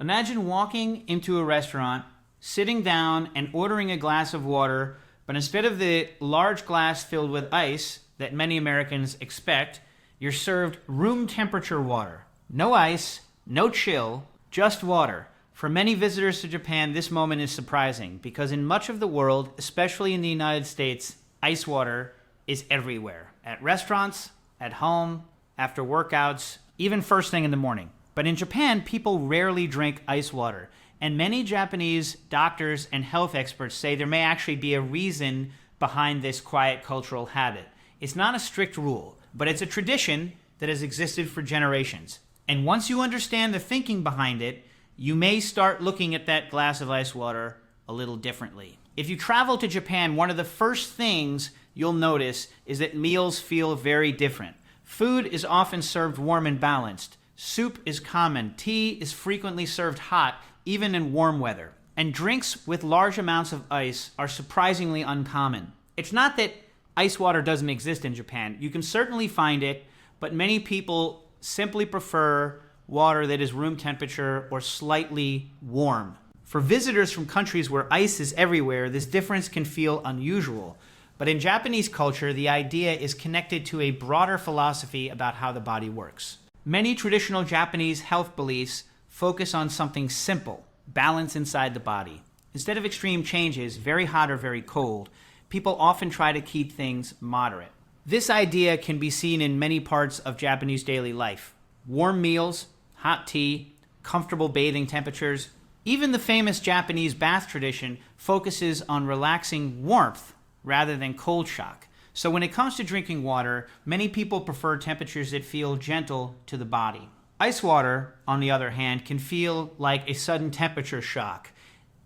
Imagine walking into a restaurant, sitting down and ordering a glass of water, but instead of the large glass filled with ice that many Americans expect, you're served room temperature water. No ice, no chill, just water. For many visitors to Japan, this moment is surprising because in much of the world, especially in the United States, ice water is everywhere. At restaurants, at home, after workouts, even first thing in the morning. But in Japan, people rarely drink ice water. And many Japanese doctors and health experts say there may actually be a reason behind this quiet cultural habit. It's not a strict rule, but it's a tradition that has existed for generations. And once you understand the thinking behind it, you may start looking at that glass of ice water a little differently. If you travel to Japan, one of the first things you'll notice is that meals feel very different. Food is often served warm and balanced. Soup is common. Tea is frequently served hot, even in warm weather. And drinks with large amounts of ice are surprisingly uncommon. It's not that ice water doesn't exist in Japan. You can certainly find it, but many people simply prefer water that is room temperature or slightly warm. For visitors from countries where ice is everywhere, this difference can feel unusual. But in Japanese culture, the idea is connected to a broader philosophy about how the body works. Many traditional Japanese health beliefs focus on something simple, balance inside the body. Instead of extreme changes, very hot or very cold, people often try to keep things moderate. This idea can be seen in many parts of Japanese daily life. Warm meals, hot tea, comfortable bathing temperatures. Even the famous Japanese bath tradition focuses on relaxing warmth rather than cold shock. So when it comes to drinking water, many people prefer temperatures that feel gentle to the body. Ice water, on the other hand, can feel like a sudden temperature shock.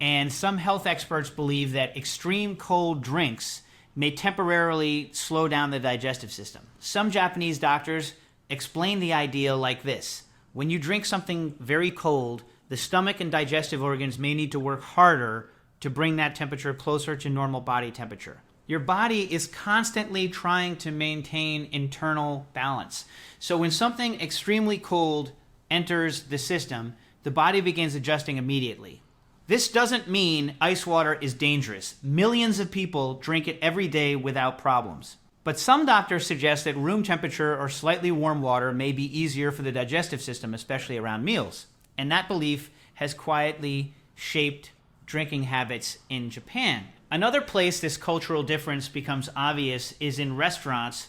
And some health experts believe that extreme cold drinks may temporarily slow down the digestive system. Some Japanese doctors explain the idea like this. When you drink something very cold, the stomach and digestive organs may need to work harder to bring that temperature closer to normal body temperature. Your body is constantly trying to maintain internal balance. So when something extremely cold enters the system, the body begins adjusting immediately. This doesn't mean ice water is dangerous. Millions of people drink it every day without problems. But some doctors suggest that room temperature or slightly warm water may be easier for the digestive system, especially around meals. And that belief has quietly shaped drinking habits in Japan. Another place this cultural difference becomes obvious is in restaurants.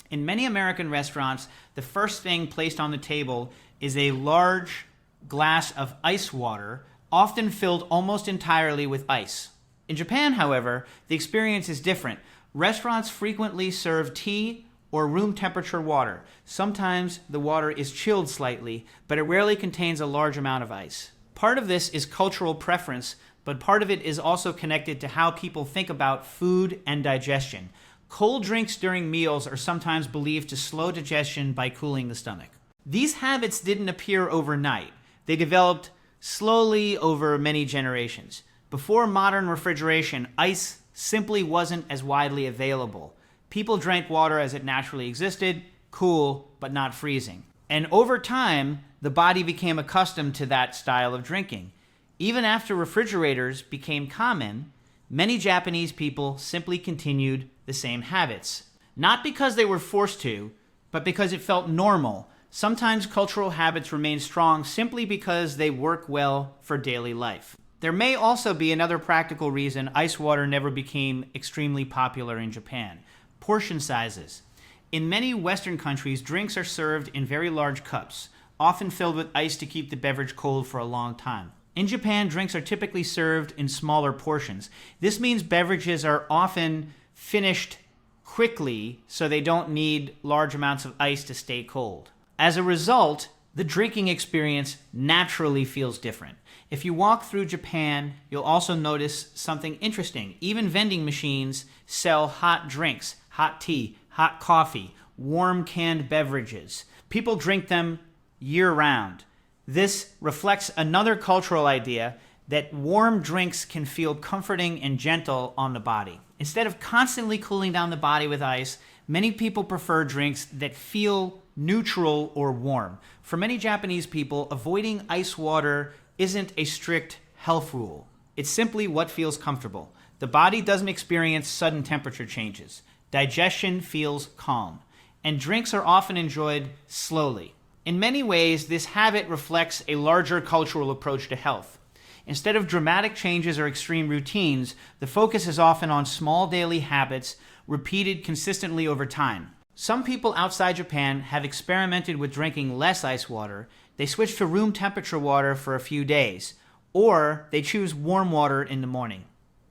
In many American restaurants, the first thing placed on the table is a large glass of ice water, often filled almost entirely with ice. In Japan, however, the experience is different. Restaurants frequently serve tea or room temperature water. Sometimes the water is chilled slightly, but it rarely contains a large amount of ice. Part of this is cultural preference, but part of it is also connected to how people think about food and digestion. Cold drinks during meals are sometimes believed to slow digestion by cooling the stomach. These habits didn't appear overnight. They developed slowly over many generations. Before modern refrigeration, ice simply wasn't as widely available. People drank water as it naturally existed, cool, but not freezing. And over time, the body became accustomed to that style of drinking. Even after refrigerators became common, many Japanese people simply continued the same habits. Not because they were forced to, but because it felt normal. Sometimes cultural habits remain strong simply because they work well for daily life. There may also be another practical reason ice water never became extremely popular in Japan. Portion sizes. In many Western countries, drinks are served in very large cups, often filled with ice to keep the beverage cold for a long time. In Japan, drinks are typically served in smaller portions. This means beverages are often finished quickly, so they don't need large amounts of ice to stay cold. As a result, the drinking experience naturally feels different. If you walk through Japan, you'll also notice something interesting. Even vending machines sell hot drinks, hot tea, hot coffee, warm canned beverages. People drink them year-round. This reflects another cultural idea that warm drinks can feel comforting and gentle on the body. Instead of constantly cooling down the body with ice, many people prefer drinks that feel neutral, or warm. For many Japanese people, avoiding ice water isn't a strict health rule. It's simply what feels comfortable. The body doesn't experience sudden temperature changes. Digestion feels calm. And drinks are often enjoyed slowly. In many ways, this habit reflects a larger cultural approach to health. Instead of dramatic changes or extreme routines, the focus is often on small daily habits repeated consistently over time. Some people outside Japan have experimented with drinking less ice water. They switch to room temperature water for a few days, or they choose warm water in the morning.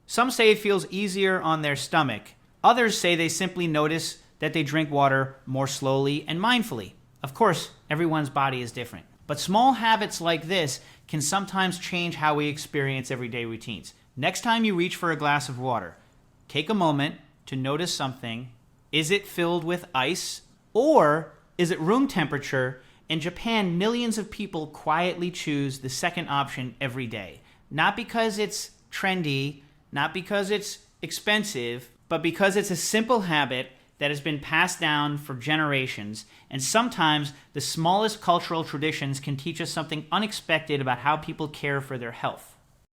Some say it feels easier on their stomach. Others say they simply notice that they drink water more slowly and mindfully. Of course, everyone's body is different. But small habits like this can sometimes change how we experience everyday routines. Next time you reach for a glass of water, take a moment to notice something. Is it filled with ice, or is it room temperature? In Japan, millions of people quietly choose the second option every day. Not because it's trendy, not because it's expensive, but because it's a simple habit that has been passed down for generations, and sometimes the smallest cultural traditions can teach us something unexpected about how people care for their health.